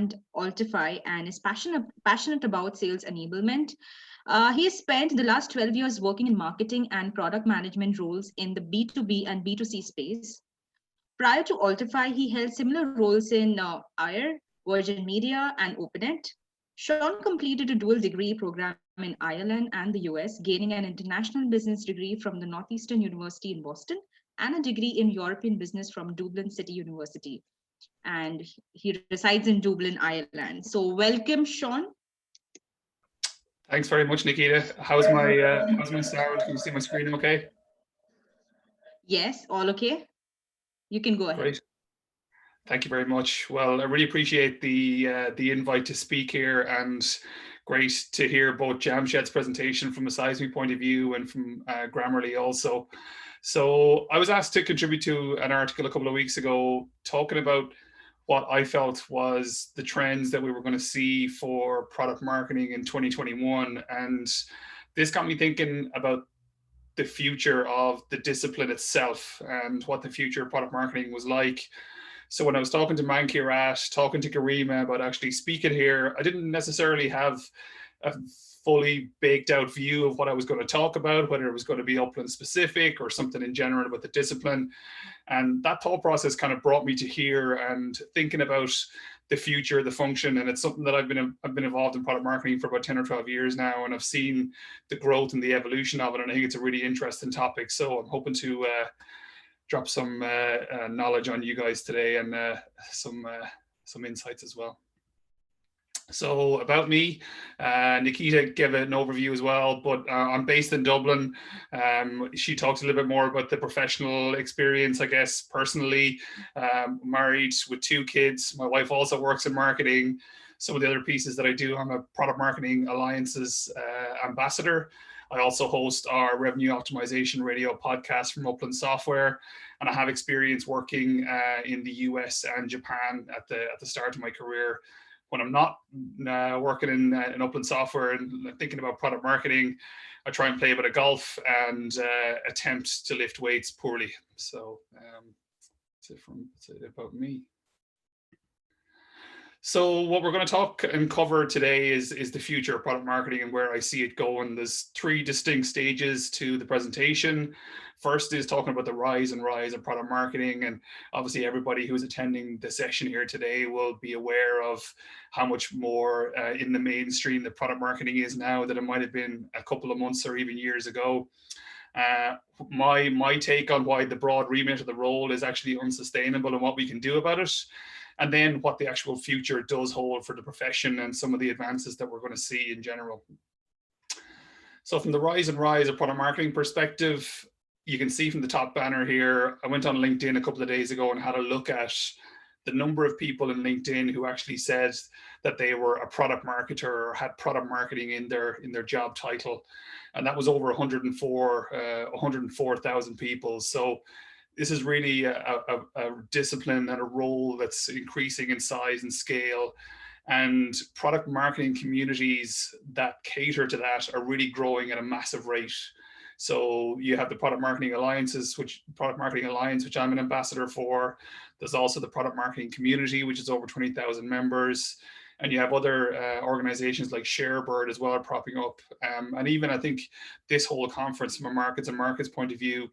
joined Altify and is passionate about sales enablement. He has spent the last 12 years working in marketing and product management roles in the B2B and B2C space. Prior to Altify, he held similar roles in Air, Virgin Media, and OpenNet. Sean completed a dual degree program in Ireland and the US, gaining an international business degree from the Northeastern University in Boston and a degree in European business from Dublin City University. And he resides in Dublin, Ireland. So, welcome, Sean. Thanks very much, Nikita. How's my sound? Can you see my screen okay? Yes, all okay. You can go ahead. Great. Thank you very much. Well, I really appreciate the invite to speak here, and great to hear both Jamshed's presentation from a seismic point of view and from Grammarly also. So I was asked to contribute to an article a couple of weeks ago talking about what I felt was the trends that we were going to see for product marketing in 2021. And this got me thinking about the future of the discipline itself and what the future of product marketing was like. So when I was talking to Mankirat, talking to Garima about actually speaking here, I didn't necessarily have a fully baked out view of what I was going to talk about, whether it was going to be Upland specific or something in general about the discipline. And that thought process kind of brought me to here and thinking about the future, the function. And it's something that I've been involved in product marketing for about 10 or 12 years now. And I've seen the growth and the evolution of it. And I think it's a really interesting topic. So I'm hoping to drop some knowledge on you guys today and some insights as well. So about me, Nikita gave an overview as well, but I'm based in Dublin. She talks a little bit more about the professional experience, I guess, personally. Married with 2 kids. My wife also works in marketing. Some of the other pieces that I do, I'm a Product Marketing Alliances ambassador. I also host our revenue optimization radio podcast from Upland Software, and I have experience working in the US and Japan at the start of my career. When I'm not working in Upland Software and thinking about product marketing, I try and play a bit of golf and attempt to lift weights poorly. So that's it about me. So what we're going to talk and cover today is the future of product marketing and where I see it going. There's 3 distinct stages to the presentation. First is talking about the rise of product marketing. And obviously everybody who's attending the session here today will be aware of how much more in the mainstream the product marketing is now than it might have been a couple of months or even years ago. My take on why the broad remit of the role is actually unsustainable and what we can do about it. And then what the actual future does hold for the profession and some of the advances that we're going to see in general. So from the rise of product marketing perspective, you can see from the top banner here, I went on LinkedIn a couple of days ago and had a look at the number of people in LinkedIn who actually said that they were a product marketer or had product marketing in their job title. And that was over 104,000 people. So this is really a discipline and a role that's increasing in size and scale. And product marketing communities that cater to that are really growing at a massive rate. So you have the Product Marketing Alliances, Product Marketing Alliance, which I'm an ambassador for. There's also the Product Marketing Community, which is over 20,000 members. And you have other organizations like Sharebird as well are propping up. And even I think this whole conference from a Markets and Markets point of view,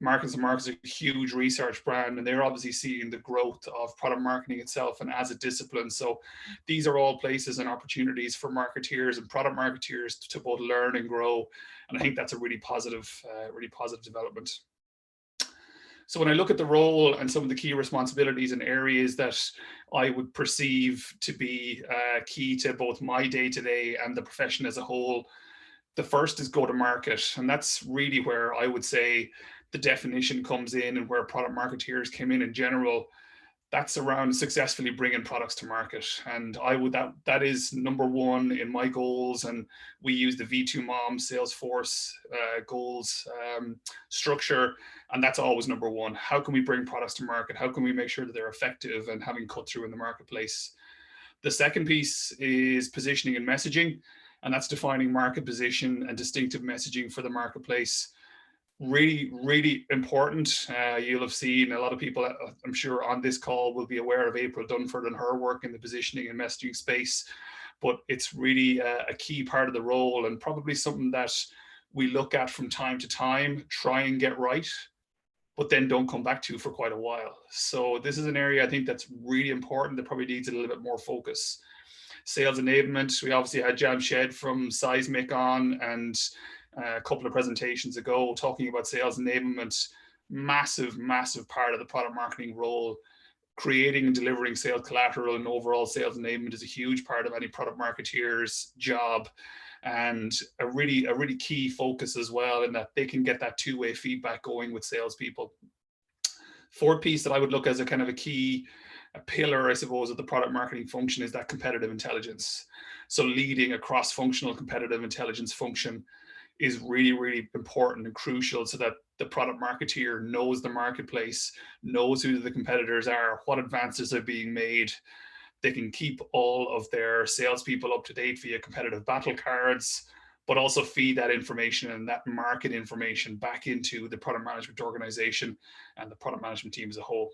Markets and Markets is a huge research brand, and they're obviously seeing the growth of product marketing itself and as a discipline. So these are all places and opportunities for marketeers and product marketeers to both learn and grow. And I think that's a really positive development. So when I look at the role and some of the key responsibilities and areas that I would perceive to be key to both my day-to-day and the profession as a whole, the first is go to market. And that's really where I would say the definition comes in and where product marketeers came in general. That's around successfully bringing products to market. And that is number 1 in my goals. And we use the V2MOM Salesforce goals structure. And that's always number 1. How can we bring products to market? How can we make sure that they're effective and having cut through in the marketplace? The second piece is positioning and messaging. And that's defining market position and distinctive messaging for the marketplace. really important. You'll have seen a lot of people, I'm sure, on this call will be aware of April Dunford and her work in the positioning and messaging space, but it's really a key part of the role, and probably something that we look at from time to time, try and get right, but then don't come back to for quite a while. So this is an area I think that's really important, that probably needs a little bit more focus. Sales enablement, we obviously had Jamshed from Seismic on, and a couple of presentations ago talking about sales enablement. Massive part of the product marketing role. Creating and delivering sales collateral and overall sales enablement is a huge part of any product marketeer's job, and a really key focus as well, in that they can get that two-way feedback going with salespeople. Fourth piece that I would look as a kind of a pillar, I suppose, of the product marketing function is that competitive intelligence. So leading a cross-functional competitive intelligence function is really important and crucial, so that the product marketeer knows the marketplace, knows who the competitors are, what advances are being made. They can keep all of their salespeople up to date via competitive battle cards, but also feed that information and that market information back into the product management organization and the product management team as a whole.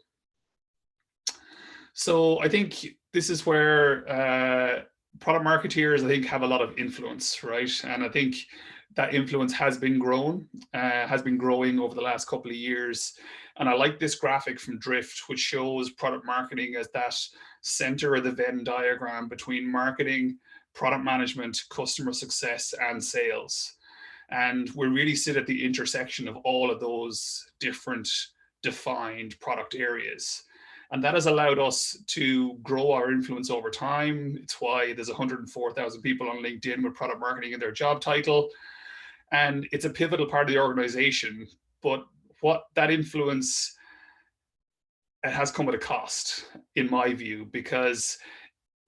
So I think this is where product marketeers, I think, have a lot of influence, right? And I think that influence has been growing over the last couple of years. And I like this graphic from Drift, which shows product marketing as that center of the Venn diagram between marketing, product management, customer success, and sales. And we really sit at the intersection of all of those different defined product areas. And that has allowed us to grow our influence over time. It's why there's 104,000 people on LinkedIn with product marketing in their job title. And it's a pivotal part of the organization. But what that influence, it has come at a cost, in my view, because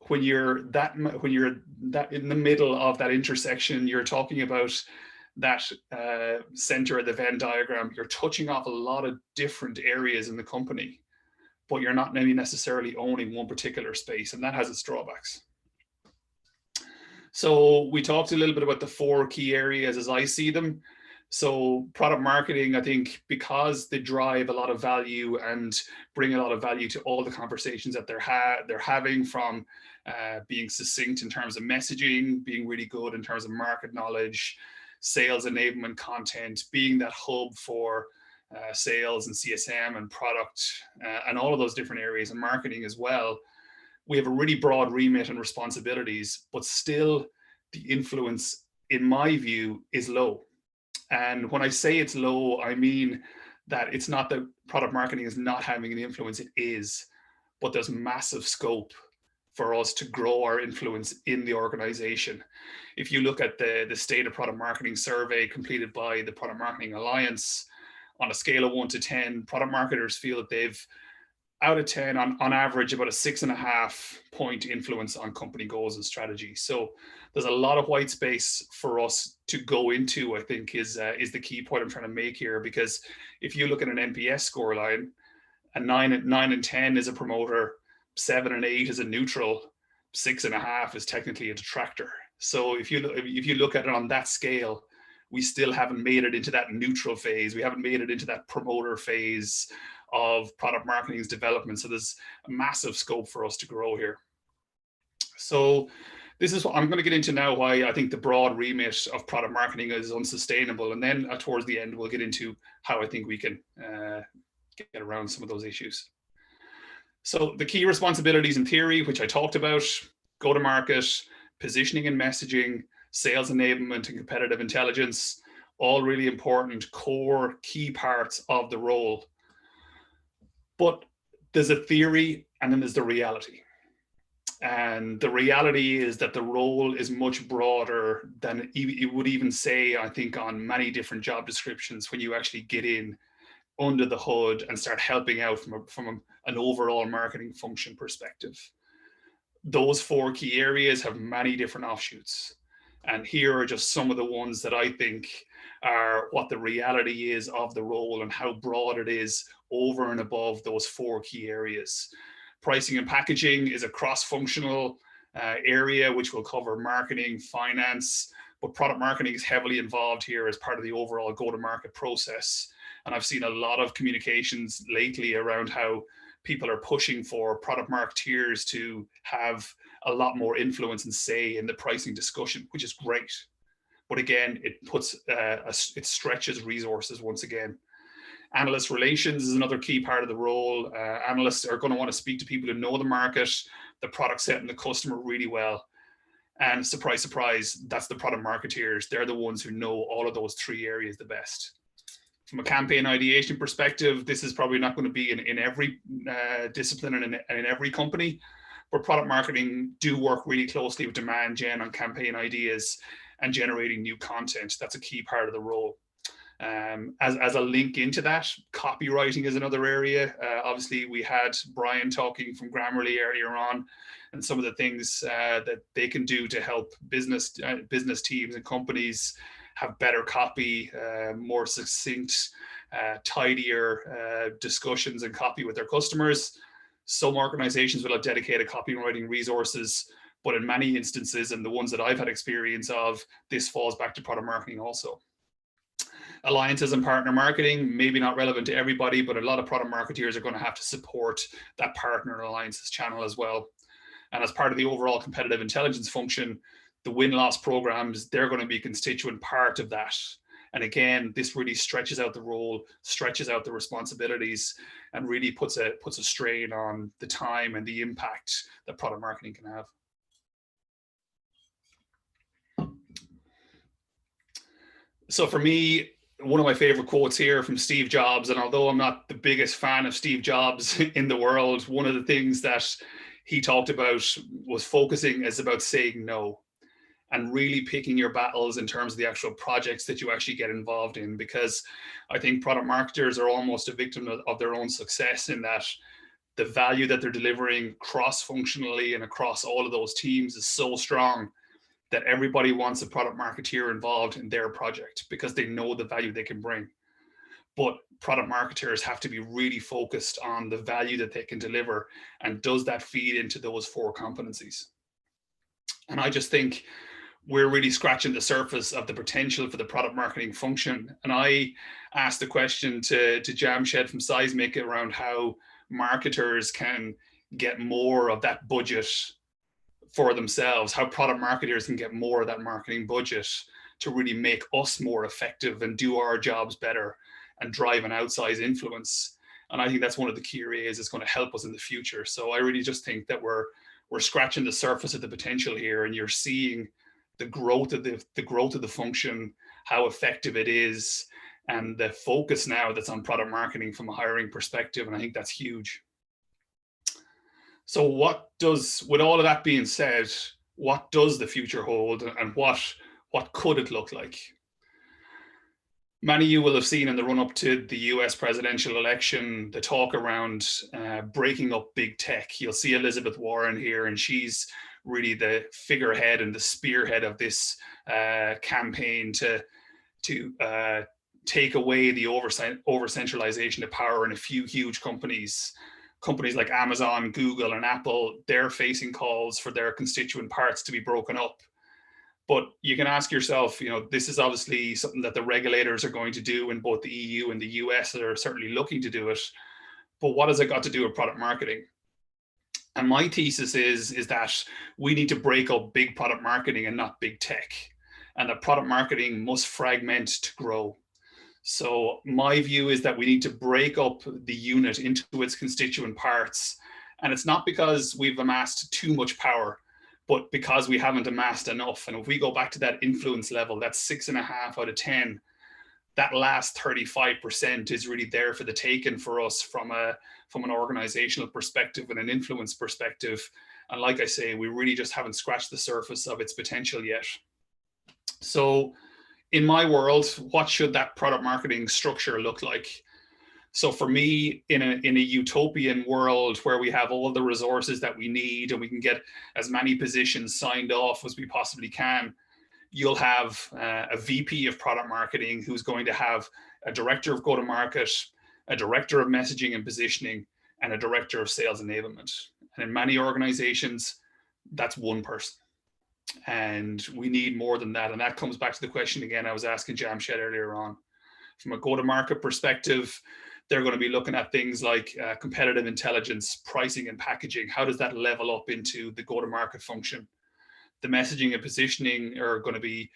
when you're that in the middle of that intersection, you're talking about that center of the Venn diagram, you're touching off a lot of different areas in the company, but you're not maybe necessarily owning one particular space, and that has its drawbacks. So we talked a little bit about the four key areas as I see them. So product marketing, I think, because they drive a lot of value and bring a lot of value to all the conversations that they're having, from being succinct in terms of messaging, being really good in terms of market knowledge, sales enablement content, being that hub for sales and CSM and product and all of those different areas, and marketing as well. We have a really broad remit and responsibilities, but still the influence, in my view, is low. And when I say it's low, I mean that it's not that product marketing is not having an influence, it is, but there's massive scope for us to grow our influence in the organization. If you look at the State of Product Marketing survey completed by the Product Marketing Alliance, on a scale of 1 to 10, product marketers feel that they've, out of 10, on average, about a 6.5 point influence on company goals and strategy. So there's a lot of white space for us to go into, I think, is the key point I'm trying to make here. Because if you look at an NPS scoreline, a 9 and 10 is a promoter, 7 and 8 is a neutral, 6.5 is technically a detractor. So if you look at it on that scale, we still haven't made it into that neutral phase. We haven't made it into that promoter phase of product marketing's development. So there's a massive scope for us to grow here. So this is what I'm going to get into now, why I think the broad remit of product marketing is unsustainable. And then towards the end, we'll get into how I think we can get around some of those issues. So the key responsibilities in theory, which I talked about: go-to-market, positioning and messaging, sales enablement, and competitive intelligence, all really important core key parts of the role. But there's a theory and then there's the reality. And the reality is that the role is much broader than you would even say, I think, on many different job descriptions when you actually get in under the hood and start helping out from an overall marketing function perspective. Those four key areas have many different offshoots. And here are just some of the ones that I think are what the reality is of the role and how broad it is over and above those four key areas. Pricing and packaging is a cross-functional area which will cover marketing, finance, but product marketing is heavily involved here as part of the overall go-to-market process. And I've seen a lot of communications lately around how people are pushing for product marketeers to have a lot more influence and say in the pricing discussion, which is great. But again, it stretches resources once again. Analyst relations is another key part of the role. Analysts are going to want to speak to people who know the market, the product set, and the customer really well. And surprise, surprise, that's the product marketeers. They're the ones who know all of those three areas the best. From a campaign ideation perspective, this is probably not going to be in every discipline and in every company, but product marketing do work really closely with demand gen on campaign ideas and generating new content. That's a key part of the role. As a link into that, copywriting is another area. Obviously, we had Brian talking from Grammarly earlier on, and some of the things that they can do to help business teams and companies have better copy, more succinct, tidier discussions and copy with their customers. Some organizations will have dedicated copywriting resources, but in many instances, and the ones that I've had experience of, this falls back to product marketing also. Alliances and partner marketing, maybe not relevant to everybody, but a lot of product marketeers are going to have to support that partner and alliances channel as well. And as part of the overall competitive intelligence function, the win-loss programs, they're going to be a constituent part of that. And again, this really stretches out the role, stretches out the responsibilities, and really puts a strain on the time and the impact that product marketing can have. So for me, one of my favorite quotes here from Steve Jobs, and although I'm not the biggest fan of Steve Jobs in the world, one of the things that he talked about was focusing is about saying no and really picking your battles in terms of the actual projects that you actually get involved in. Because I think product marketers are almost a victim of their own success in that the value that they're delivering cross-functionally and across all of those teams is so strong that everybody wants a product marketeer involved in their project because they know the value they can bring. But product marketers have to be really focused on the value that they can deliver, and does that feed into those 4 competencies? And I just think we're really scratching the surface of the potential for the product marketing function. And I asked the question to Jamshed from Seismic around how marketers can get more of that budget for themselves, how product marketers can get more of that marketing budget to really make us more effective and do our jobs better and drive an outsized influence. And I think that's one of the key areas that's going to help us in the future. So I really just think that we're scratching the surface of the potential here, and you're seeing the growth of the function, how effective it is, and the focus now that's on product marketing from a hiring perspective. And I think that's huge. So with all of that being said, what does the future hold, and what could it look like? Many of you will have seen in the run-up to the US presidential election, the talk around breaking up big tech. You'll see Elizabeth Warren here, and she's really the figurehead and the spearhead of this campaign to take away the over-centralization of power in a few huge companies. Companies like Amazon, Google, and Apple, they're facing calls for their constituent parts to be broken up. But you can ask yourself, this is obviously something that the regulators are going to do in both the EU and the US, that are certainly looking to do it. But what has it got to do with product marketing? And my thesis is that we need to break up big product marketing and not big tech, and that product marketing must fragment to grow. So my view is that we need to break up the unit into its constituent parts. And it's not because we've amassed too much power, but because we haven't amassed enough. And if we go back to that influence level, that's 6.5 out of 10, that last 35% is really there for the taking for us from an organizational perspective and an influence perspective. And like I say, we really just haven't scratched the surface of its potential yet. So in my world, what should that product marketing structure look like? So for me, in a utopian world where we have all the resources that we need and we can get as many positions signed off as we possibly can, you'll have a VP of product marketing who's going to have a director of go-to-market, a director of messaging and positioning, and a director of sales enablement. And in many organizations, that's one person. And we need more than that. And that comes back to the question again I was asking Jamshed earlier on. From a go-to-market perspective, they're going to be looking at things like competitive intelligence, pricing and packaging. How does that level up into the go-to-market function? The messaging and positioning are going to be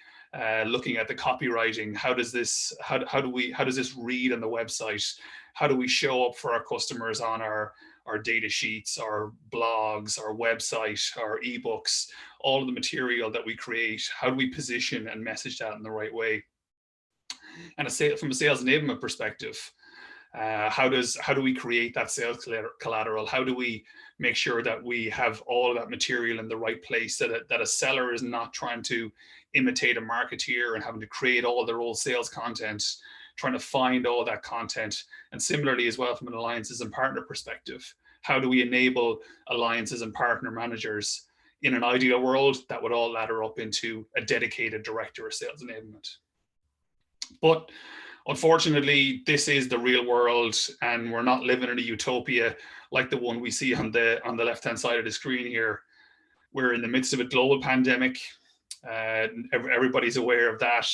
looking at the copywriting. How does this read on the website? How do we show up for our customers on our data sheets, our blogs, our website, our ebooks, all of the material that we create? How do we position and message that in the right way? And from a sales enablement perspective, how do we create that sales collateral? How do we make sure that we have all of that material in the right place, so that a seller is not trying to imitate a marketeer and having to create all their old sales content, trying to find all that content? And similarly as well, from an alliances and partner perspective, how do we enable alliances and partner managers? In an ideal world, that would all ladder up into a dedicated director of sales enablement. But unfortunately, this is the real world, and we're not living in a utopia like the one we see on the left-hand side of the screen here. We're in the midst of a global pandemic. Everybody's aware of that.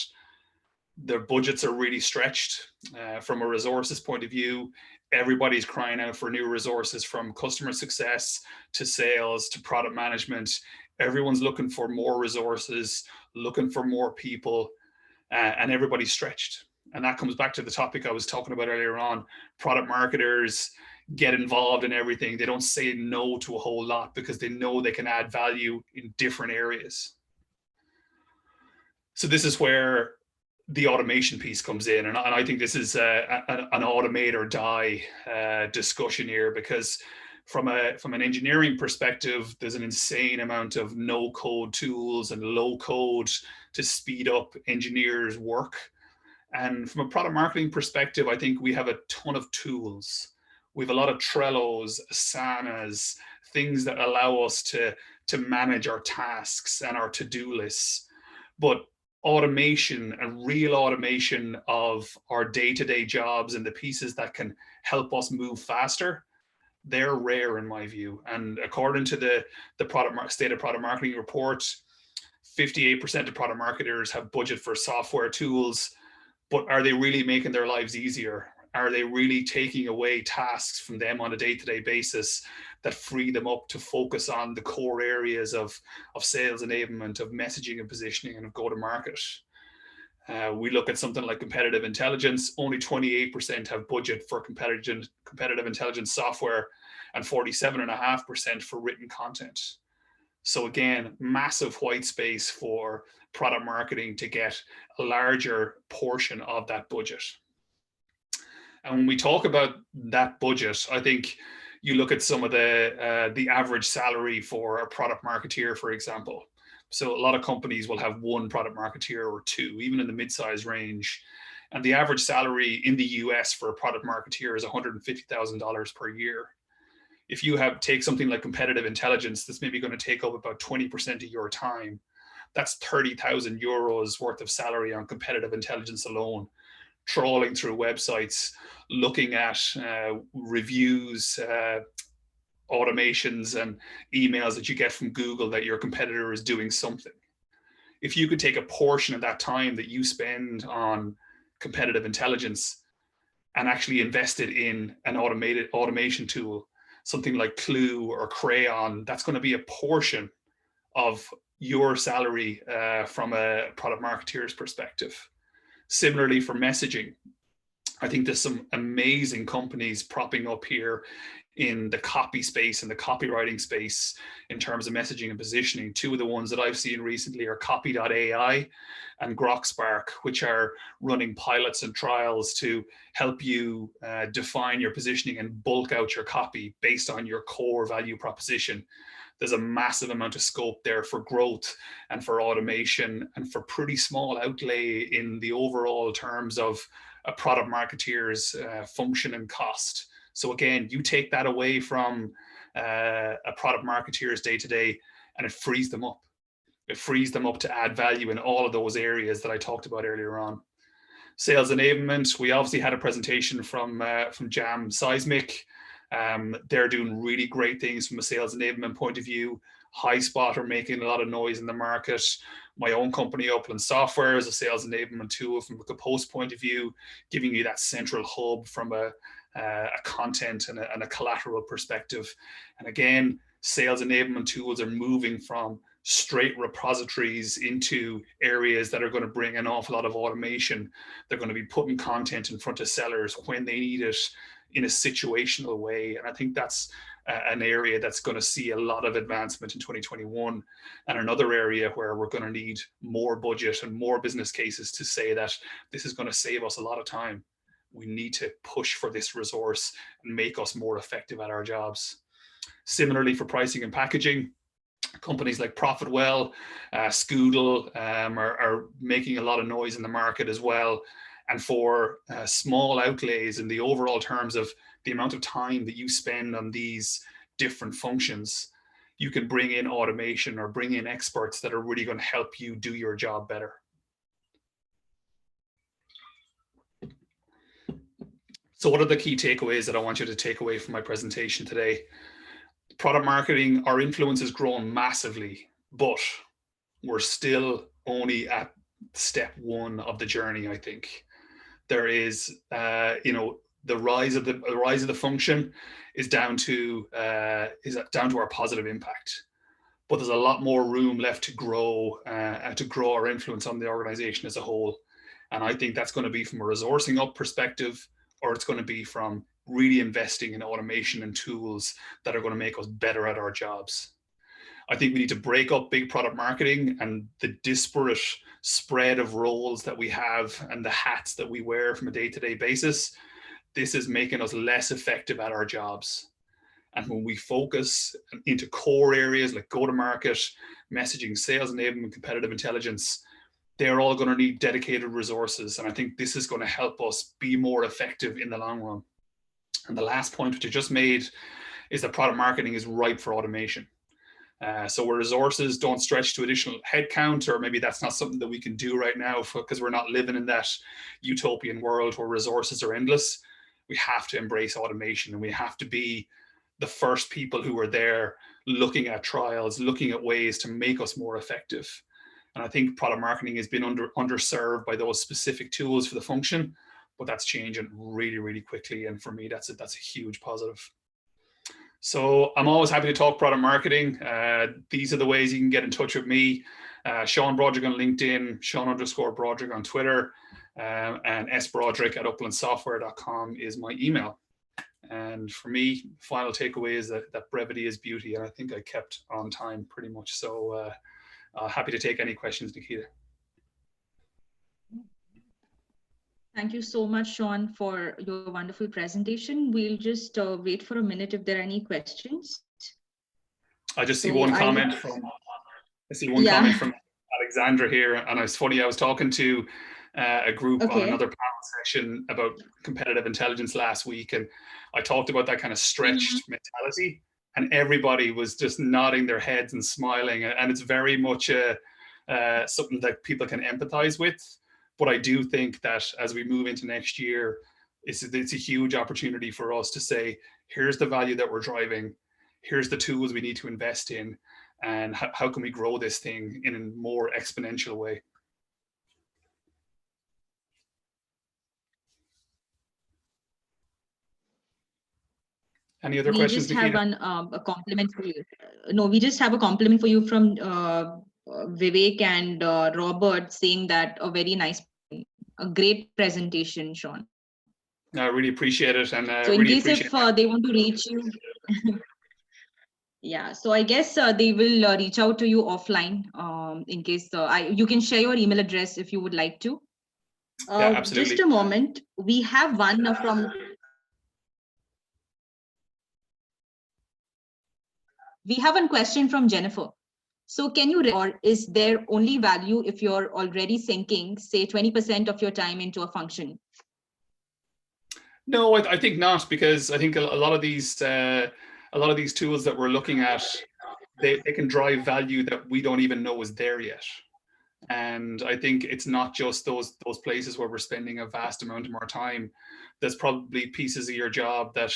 Their budgets are really stretched from a resources point of view. Everybody's crying out for new resources, from customer success to sales to product management. Everyone's looking for more resources, looking for more people, and everybody's stretched. And that comes back to the topic I was talking about earlier on. Product marketers get involved in everything. They don't say no to a whole lot because they know they can add value in different areas. So this is where the automation piece comes in. And I think this is an automate or die discussion here, because from an engineering perspective, there's an insane amount of no-code tools and low code to speed up engineers' work. And from a product marketing perspective, I think we have a ton of tools. We have a lot of Trellos, Asanas, things that allow us to manage our tasks and our to-do lists. But automation and real automation of our day-to-day jobs and the pieces that can help us move faster, they're rare in my view. And according to the State of Product Marketing report, 58% of product marketers have budget for software tools. But are they really making their lives easier? Are they really taking away tasks from them on a day-to-day basis that free them up to focus on the core areas of sales enablement, of messaging and positioning, and of go-to-market? We look at something like competitive intelligence. Only 28% have budget for competitive intelligence software, and 47.5% for written content. So again, massive white space for product marketing to get a larger portion of that budget. And when we talk about that budget, I think you look at some of the average salary for a product marketeer, for example. So a lot of companies will have one product marketeer or two, even in the mid-size range. And the average salary in the US for a product marketeer is $150,000 per year. If you take something like competitive intelligence, that's maybe going to take up about 20% of your time. That's 30,000 euros worth of salary on competitive intelligence alone, trawling through websites, looking at reviews, automations and emails that you get from Google that your competitor is doing something. If you could take a portion of that time that you spend on competitive intelligence and actually invest it in an automation tool, something like Clue or Crayon, that's going to be a portion of your salary from a product marketeer's perspective. Similarly for messaging, I think there's some amazing companies propping up here in the copy space and the copywriting space in terms of messaging and positioning. Two of the ones that I've seen recently are Copy.ai and GrokSpark, which are running pilots and trials to help you define your positioning and bulk out your copy based on your core value proposition. There's a massive amount of scope there for growth and for automation and for pretty small outlay in the overall terms of a product marketeer's function and cost. So again, you take that away from a product marketeer's day-to-day and it frees them up. It frees them up to add value in all of those areas that I talked about earlier on. Sales enablement, we obviously had a presentation from Jam Seismic. They're doing really great things from a sales enablement point of view. Highspot are making a lot of noise in the market. My own company, Upland Software, is a sales enablement tool from a post point of view, giving you that central hub from a content and a collateral perspective. And again, sales enablement tools are moving from straight repositories into areas that are going to bring an awful lot of automation. They're going to be putting content in front of sellers when they need it in a situational way. And I think that's an area that's going to see a lot of advancement in 2021, and another area where we're going to need more budget and more business cases to say that this is going to save us a lot of time. We need to push for this resource and make us more effective at our jobs. Similarly, for pricing and packaging, companies like Profitwell, Scoodle are making a lot of noise in the market as well. And for small outlays in the overall terms of the amount of time that you spend on these different functions, you can bring in automation or bring in experts that are really going to help you do your job better. So what are the key takeaways that I want you to take away from my presentation today? Product marketing, our influence has grown massively, but we're still only at step one of the journey. I think there is, the rise of the function is down to our positive impact, but there's a lot more room left to grow our influence on the organization as a whole. And I think that's going to be from a resourcing up perspective, or it's going to be from really investing in automation and tools that are going to make us better at our jobs. I think we need to break up big product marketing and the disparate spread of roles that we have and the hats that we wear from a day-to-day basis. This is making us less effective at our jobs. And when we focus into core areas like go-to-market, messaging, sales enablement, competitive intelligence, they're all going to need dedicated resources. And I think this is going to help us be more effective in the long run. And the last point, which I just made, is that product marketing is ripe for automation. So where resources don't stretch to additional headcount, or maybe that's not something that we can do right now because we're not living in that utopian world where resources are endless, we have to embrace automation, and we have to be the first people who are there looking at trials, looking at ways to make us more effective. And I think product marketing has been underserved by those specific tools for the function, but that's changing really, really quickly. And for me, that's a huge positive. So I'm always happy to talk product marketing. These are the ways you can get in touch with me. Sean Broderick on LinkedIn, Sean_Broderick on Twitter, and sbroderick@uplandsoftware.com is my email. And for me, final takeaway is that brevity is beauty. And I think I kept on time pretty much. So happy to take any questions, Nikita. Thank you so much, Sean, for your wonderful presentation. We'll just wait for a minute if there are any questions. I just see one comment from Alexandra here, and it's funny. I was talking to a group on another panel session about competitive intelligence last week, and I talked about that kind of stretched mentality, and everybody was just nodding their heads and smiling, and it's very much something that people can empathize with. But I do think that as we move into next year, it's a huge opportunity for us to say, here's the value that we're driving, here's the tools we need to invest in, and how can we grow this thing in a more exponential way. Any other questions? We just have a compliment for you. No, we just have a compliment for you from Vivek and Robert, saying that a very nice, a great presentation, Sean. I really appreciate it. And so in case if they want to reach you, yeah, so I guess they will reach out to you offline in case you can share your email address if you would like to. Yeah, absolutely. Just a moment. We have one from... We have one question from Jennifer. So can you, or is there only value if you're already sinking, say 20% of your time into a function? No, I think not, because I think a lot of these tools that we're looking at, they can drive value that we don't even know is there yet. And I think it's not just those places where we're spending a vast amount of our time. There's probably pieces of your job that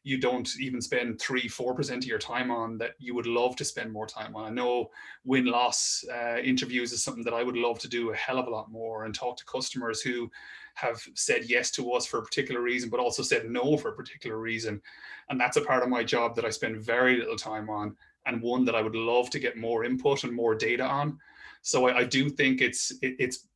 you don't even spend 3-4% of your time on that you would love to spend more time on. I know win-loss interviews is something that I would love to do a hell of a lot more, and talk to customers who have said yes to us for a particular reason, but also said no for a particular reason. And that's a part of my job that I spend very little time on, and one that I would love to get more input and more data on. So I do think it's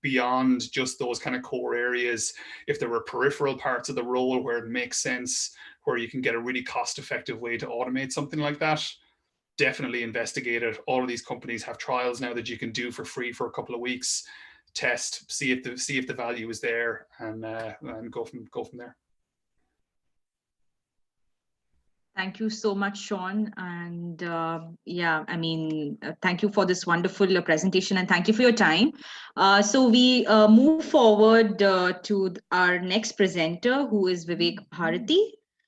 beyond just those kind of core areas. If there were peripheral parts of the role where it makes sense, where you can get a really cost-effective way to automate something like that, definitely investigate it. All of these companies have trials now that you can do for free for a couple of weeks, test, see if the value is there, and go from there. Thank you so much, Sean. And yeah, I mean, thank you for this wonderful presentation, and thank you for your time. So we move forward to our next presenter, who is Vivek Bharati.